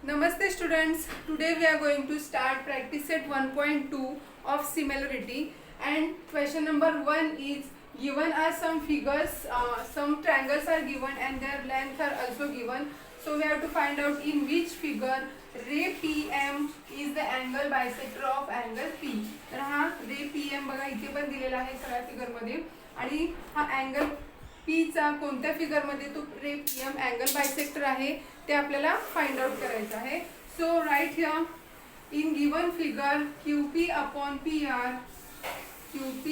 Namaste students. Today we are going to start practice set 1.2 of similarity, and question number 1 is given are some figures, some triangles are given and their lengths are also given. So we have to find out in which figure ray PM is the angle bisector of angle P. तर हा रे PM बघा इथे पण दिलेला आहे सगळ्या figure मध्ये, आणि हा अँगल P चा कोणत्या फिगर मध्ये तो रे PM अँगल बायसेक्टर आहे ते आपल्याला फाइंड आउट करायचं आहे. So right here in given figure QP upon PR, QP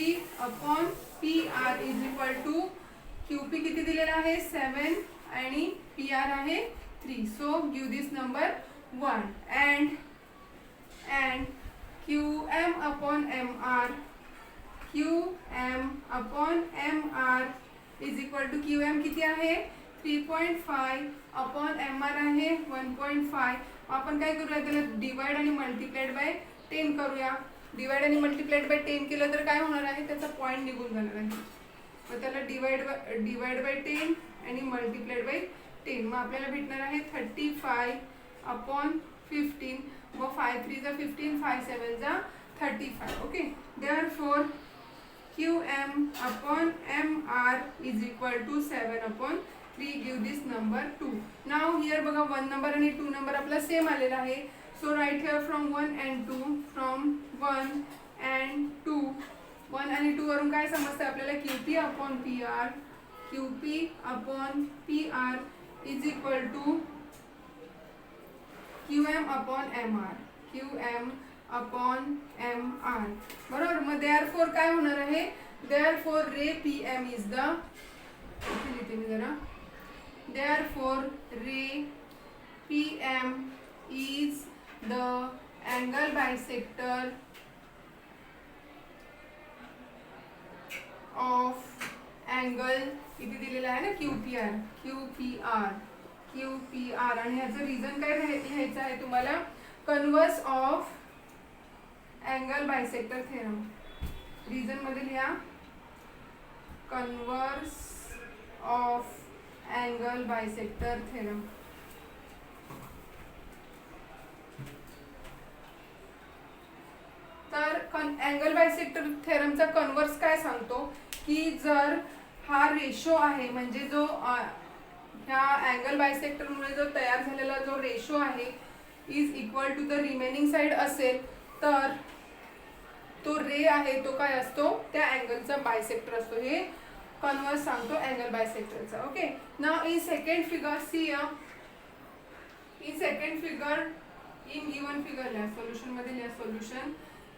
upon PR is equal to QP किती दिलेला आहे 7 आणि PR आहे 3. So give this number 1 and QM upon MR, QM upon MR is equal to QM किती आहे 3.5 upon MR आहे 1.5. आपण काय करूया त्याला डिवाइड आणि मल्टिप्लाइड बाय 10 करूया. डिवाइड आणि मल्टिप्लाइड बाय 10 केलं तर काय होणार आहे त्याचा पॉइंट निघून जाणार आहे. मग त्याला डिवाइड बाय 10 आणि मल्टिप्लाइड बाय 10 मग आपल्याला भेटणार आहे 35 अपॉन 15. मग 5 3 जा 15, 5 7 जा 35. Okay, therefore QM upon MR is equal to 7 upon 3. Give this number 2. Now here बघा 1 number आणि 2 number आपला सेम आलेला आहे. So write here from 1 and 2, from 1 and 2. 1 आणि 2 वरून काय समजतं आपल्याला QP upon PR, QP upon PR is equal to QM upon MR, QM upon MR. बरोबर. मग देयरफॉर काय होणार आहे, therefore ray PM is the, लिहिते मी जरा, therefore ray PM is the angle bisector of angle किती दिलेला आहे ना QPR. आणि ह्याचं रिझन काय लिहायचं आहे तुम्हाला, converse of angle bisector theorem. Reason मध्ये लिहा converse of angle bisector theorem. तर अँगल बायसेक्टर थेरमचा कन्वर्स काय सांगतो की जर हा रेशो आहे, म्हणजे जो ह्या अँगल बायसेक्टर मुळे जो तयार झालेला जो रेशो आहे is equal to the remaining side असेल तर तो रे आहे तो काय असतो त्या अँगलचा बायसेक्टर असतो. हे कन्वर्स सांगतो अँगल बायसेक्टरचा. Okay, now in second figure see, in second figure in given figure लिहा, सोल्यूशन मध्ये लिहा solution.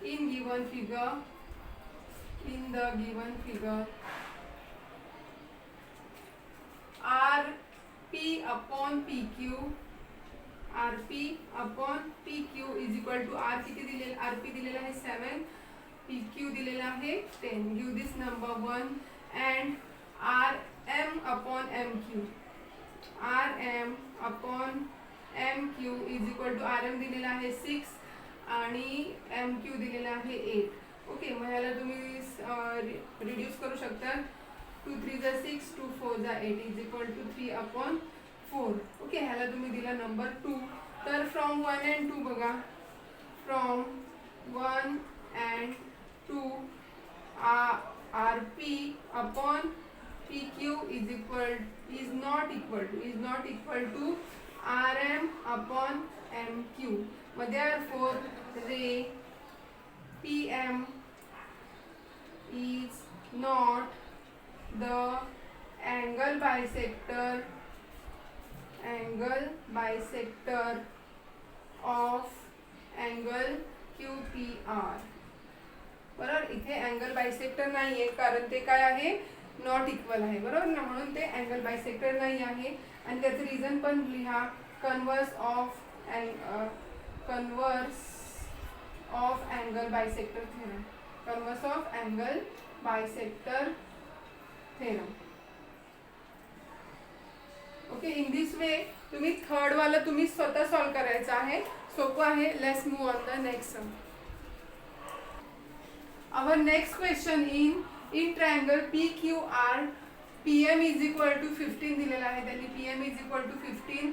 In given figure, in the given figure RP upon PQ, RP upon PQ is equal to R किती दिलेला, RP दिलेला आहे 7, PQ दिलेला आहे 10. Give this number 1 and RM upon MQ, RM upon MQ is equal to RM दिलेला आहे 6 आणि MQ दिलेला आहे 8. ओके, मग ह्याला तुम्ही रिड्यूस करू शकता. 2 3 जा 6, 2 4 जा 8 is equal to 3 upon 4. Okay, ह्याला तुम्ही दिला नंबर 2. तर फ्रॉम 1 and 2 बघा, from 1 and 2 RP upon PQ is not equal to RM upon MQ. But therefore ray PM is not the angle bisector of angle QPR. बरोबर. इथे angle bisector नाही आहे कारण ते काय आहे नॉट इक्वल आहे. बरोबर ना, म्हणून ते अँगल बायसेक्टर नाही आहे. आणि त्याचं रिझन पण लिहा, converse of angle bisector theorem, converse of angle bisector theorem. Okay, in this way तुम्ही थर्ड वाला तुम्ही स्वतः सॉल्व करायचं आहे. सोपं आहे. Let's move on the next sum. Our next question in triangle PQR, PM is equal to 15 दिलेला आहे त्यांनी. PM is equal to 15,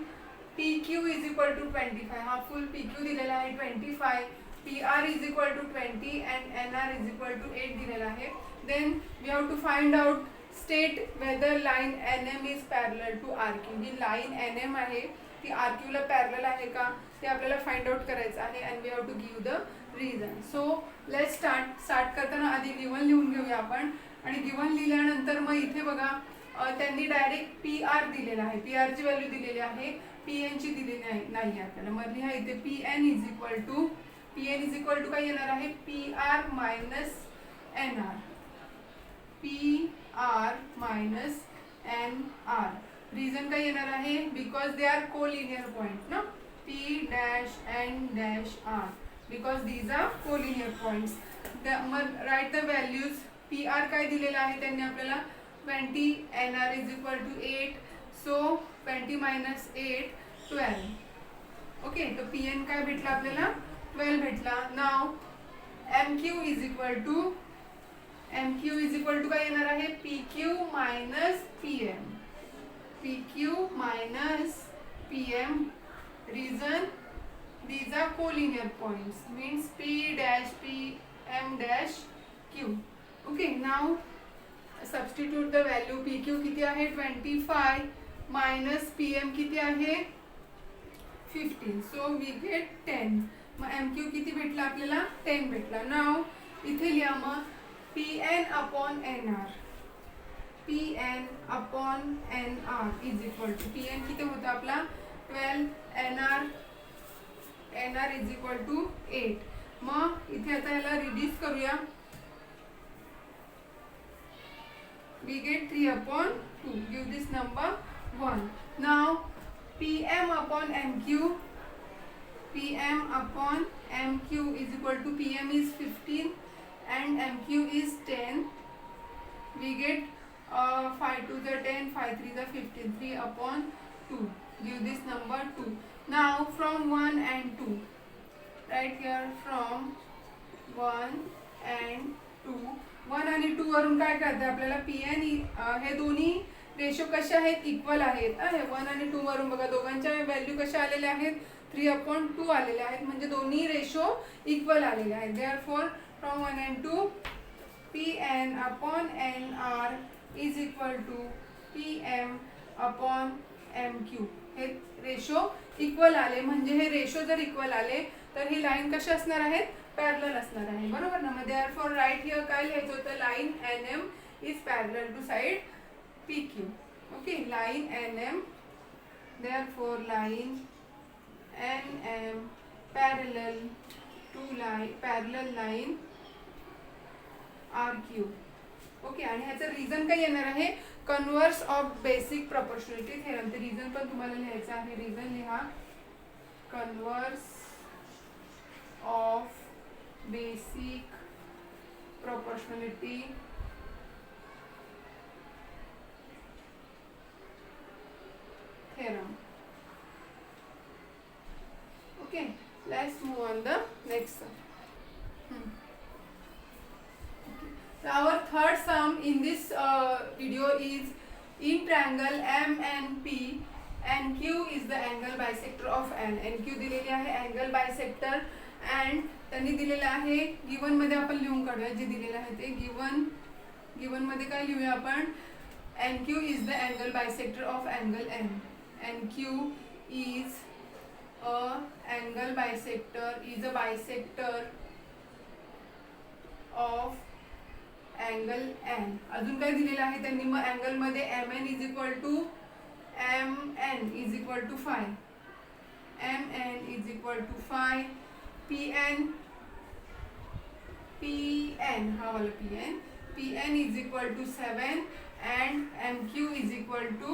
P Q is equal to 25, हा फुल पी क्यू दिलेला आहे 25, P R is equal to 20 and N R is equal to 8 दिलेला आहे. Then we have to find out state whether line N M is parallel to R Q. ही line N M आहे ती R क्यूला parallel आहे का ते आपल्याला find out करायचं आहे. And we have to give the reason. So let's start करताना आधी गिवन लिहून घेऊया आपण. आणि गिवन लिहिल्यानंतर मग इथे बघा त्यांनी डायरेक्ट पी आर दिलेला आहे, पी आरची व्हॅल्यू दिलेली आहे, पी एनची दिलेली नाही आपल्याला. मग लिहा इथे P N is equal to काय येणार आहे, P R minus N R, P R minus N R. Reason काय येणार आहे, because they are collinear point ना, P dash N dash R, because these are collinear points. मग write the values. P R काय दिलेलं आहे त्यांनी आपल्याला 20, N R is equal to 8, so 20 minus 8 12. Okay, तर पी एन काय भेटला आपल्याला 12 भेटला. नाव M Q is equal to काय येणार आहे, P Q minus P M, P Q minus P M. Reason these are collinear points, means p dash p m dash q. Okay, now substitute the value. pq किती आहे 25 minus pm किती आहे 15, so we get 10. मग mq किती भेटला आपल्याला 10 भेटला. now इथे लिहा मग pn upon nr, pn upon nr is equal to pn किती होता आपला 12, nr इज इक्वल टू 8. मग इथे आता याला रिड्यूस करूया. we get 3 upon 2, give this number 1. now pm upon mq, pm upon mq is equal to pm is 15 and mq is 10. we get 5 to the 10, 5 3 the 15, 3 upon 2, give this number 2. now from 1 and 2, right here from 1 and 2, 1 आणि 2 वरून काय करते आपल्याला pn हे दोन्ही ratio कशा आहेत, equal आहेत. 1 आणि 2 वरून बघा दोघांच्या व्हॅल्यू कशा आलेल्या आहेत 3/2 आलेल्या आहेत, म्हणजे दोन्ही रेशो इक्वल आलेले आहेत. Therefore from 1 and 2 pn upon nr is equal to pm upon mq. हे रेशो इक्वल आले, म्हणजे हे रेशो जर इक्वल आले तर ही लाईन कशी असणार आहेत, पॅरलल असणार आहे, बरोबर ना. मग देअरफॉर राईट हिअर काय लिहायचं होतं, line N M is parallel to side P Q. Okay, line N M, therefore line N M parallel to line R Q. Okay, आणि ह्याचं रिझन काय येणार आहे, converse of basic proportionality theorem. ते reason पण तुम्हाला लिहायचं आहे. रिझन लिहा, converse of basic proportionality theorem. Okay, let's move on the next. Our third sum in this video is in triangle MNP, NQ is the angle bisector of N. NQ दिलेली आहे angle bisector and त्यांनी दिलेलं आहे given मध्ये आपण लिहून काढूया जे दिलेलं आहे ते. गिवन मध्ये काय लिहूया आपण, NQ is the angle bisector of angle N. NQ is a bisector of angle N. अजून काय दिलेलं आहे त्यांनी, मग अँगल मध्ये M N is equal to 5, mn is equal to 5, pn हा वाला pn is equal to 7 and mq is equal to,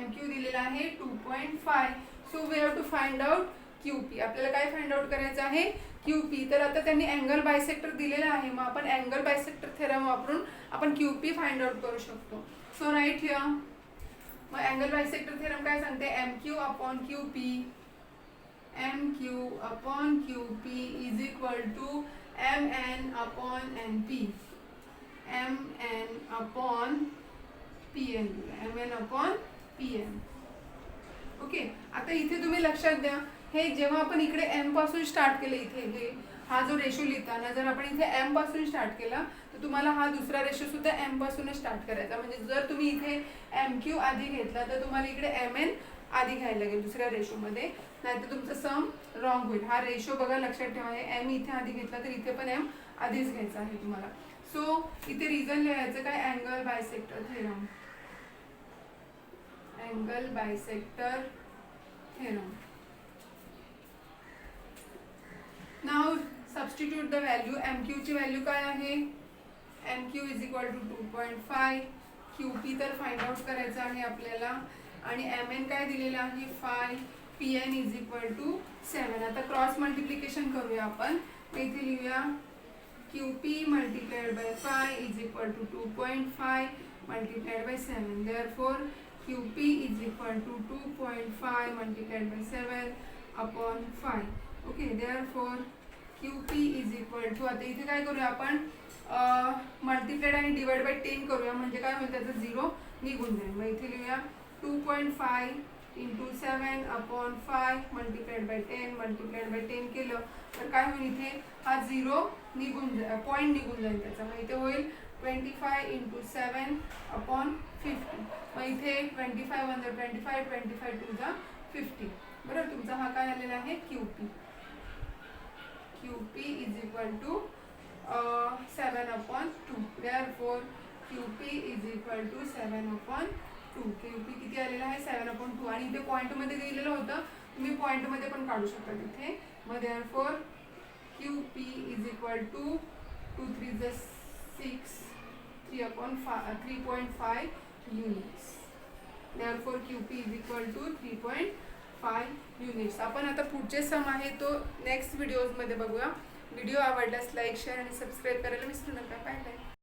mq दिलेला आहे 2.5. So we have to find out QP. आपल्याला काय फाइंड आउट करायचं आहे, QP. तर आता त्यांनी अँगल बायसेक्टर दिलेला आहे, मग आपण अँगल बायसेक्टर थेरम वापरून आपण QP फाइंड आउट करू शकतो. सो राईट हिअर, मग अँगल बायसेक्टर थेरम काय सांगते, MQ upon QP is equal to MN upon NP, MN upon PN. Okay, आता इथे तुम्ही लक्षात द्या, हे जेव्हा आपण इकडे एम पासून स्टार्ट केलं, इथे हे हा जो रेशो लिहिताना जर आपण इथे एम पासून स्टार्ट केला तर तुम्हाला हा दुसरा रेशो सुद्धा एम पासूनच स्टार्ट करायचा. म्हणजे जर तुम्ही इथे एम क्यू आधी घेतला तर तुम्हाला इकडे एम एन आधी घ्यायला लागेल दुसऱ्या रेशोमध्ये, नाहीतर तुमचं सम रॉंग होईल. हा रेशो बघा लक्षात ठेवा, एम इथे आधी घेतला तर इथे पण एम आधीच घ्यायचा आहे तुम्हाला. सो इथे रिझन लिहायचं काय, angle bisector theorem. Angle bisector theorem. Now substitute the value. M Q ची व्हॅल्यू काय आहे, M Q is equal to 2.5. Q P तर फाइंड आउट करायचं आहे आपल्याला, आणि एम एन काय दिलेलं आहे 5. P N is equal to 7. आता क्रॉस मल्टिप्लिकेशन करूया आपण. इथे लिहूया Q P multiplied by 5 is equal to 2.5 multiplied by 7. Therefore Q P is equal to 2.5 multiplied by 7 upon 5. Okay, therefore Q P is equal to, आता इथे काय करूया आपण, मल्टिप्लाइड आणि डिवाइड बाय 10 करूया, म्हणजे काय होईल त्याचं 0 निघून जाईल. मग इथे लिहूया 2.5 into 7 upon 5 multiplied by 10. Multiplied by 10 केलं तर काय होईल, इथे हा 0 निघून पॉईंट निघून जाईल त्याचा. मग इथे होईल 25 इंटू 7 अपॉन 50. मग इथे 25 1 25, 25 2 50. बरोबर, तुमचा हा काय आलेला आहे Q P. Q P is equal to 7 upon 2. Therefore Q P is equal to 7 upon 2. Q P किती आलेला आहे 7 अपॉन 2. आणि इथे पॉईंटमध्ये दिलेलं होतं, तुम्ही पॉईंटमध्ये पण काढू शकता तिथे. मग therefore Q P is equal to 2 3 6, 3 upon 3.5 units. Therefore Q P is equal to 3.5 units. आपण आता पुढचे सम आहे तो नेक्स्ट व्हिडिओजमध्ये बघूया. व्हिडिओ आवडल्यास लाईक, शेअर आणि सबस्क्राईब करायला विसरू नका. Bye bye.